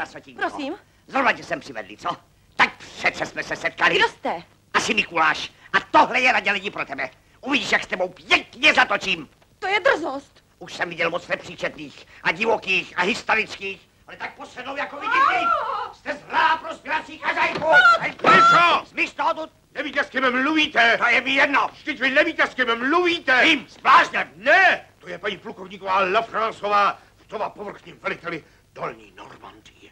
krasotinko. Prosím? Zrovna tě sem přivedli, co? Tak přece jsme se setkali. Kdo jste? Asi Mikuláš. A tohle je nadělení pro tebe. Uvidíš, jak s tebou pěkně zatočím. To je drzost. Už jsem viděl moc nepříčetných a divokých a hysterických, ale tak posednou jako vidíte. Jste zhrá pro sběrací kazajku. Kryšo! Smíš toho tu? Nevíte, s kým mluvíte? To je mi jedno. Vždyť vy nevíte, s kým mluvíte. Vím, zblázněm. Ne, to je paní plukovníková Lafranceová, vdova povrchním veliteli Dolní Normandie.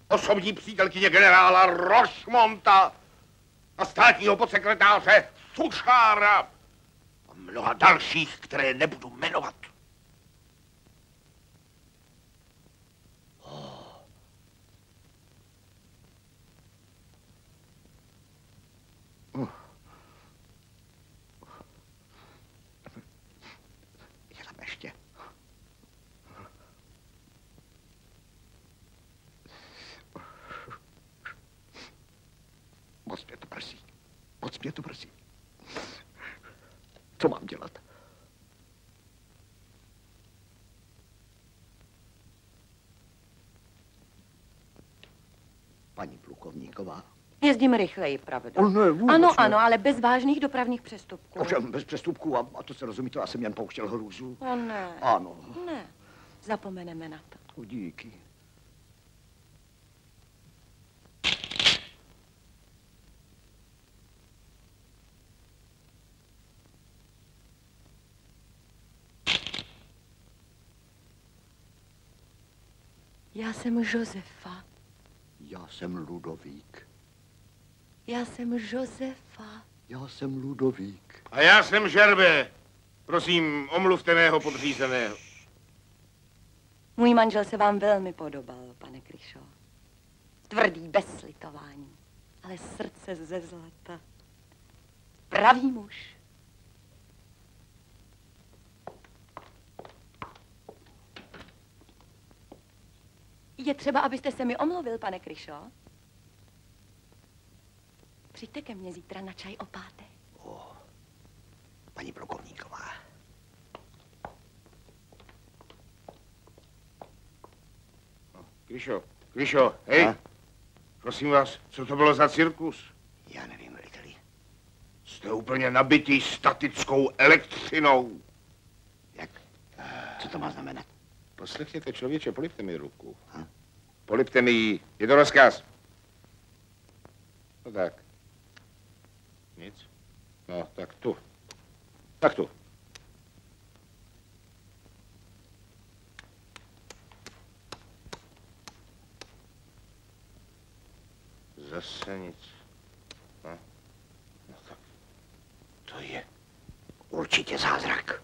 Osobní přítelkyně generála Rochemonta a státního podsekretáře Sušára a mnoha dalších, které nebudu jmenovat. Je tam ještě. Moc mě to mrzí. Moc mě to mrzí. Co mám dělat? Paní plukovníková. Jezdíme rychleji, pravda? Ne, vůbec ano, ne. ano, ale bez vážných dopravních přestupků. Ovšem bez přestupků a to se rozumí, to já jsem jen pouštěl hrůzu. O ne. Ano. Ne, zapomeneme na to. O, díky. Já jsem Josefa. Já jsem Ludovík. Já jsem Josefa. Já jsem Ludovík. A já jsem Žerbe. Prosím, omluvte mého podřízeného. Můj manžel se vám velmi podobal, pane Kryšo. Tvrdý, bez slitování, ale srdce ze zlata. Pravý muž. Je třeba, abyste se mi omluvil, pane Kryšo. Přijďte ke mně zítra na čaj o 5. O, paní plukovníková. Kryšo, hej. A? Prosím vás, co to bylo za cirkus? Já nevím, veliteli. Jste úplně nabitý statickou elektřinou. Jak? Co to má znamenat? Poslechněte, člověče, polipte mi ruku. Hm? Polipte mi ji. Je to rozkaz. No tak. Nic? No, tak tu. Tak tu. Zase nic. No tak. To je určitě zázrak.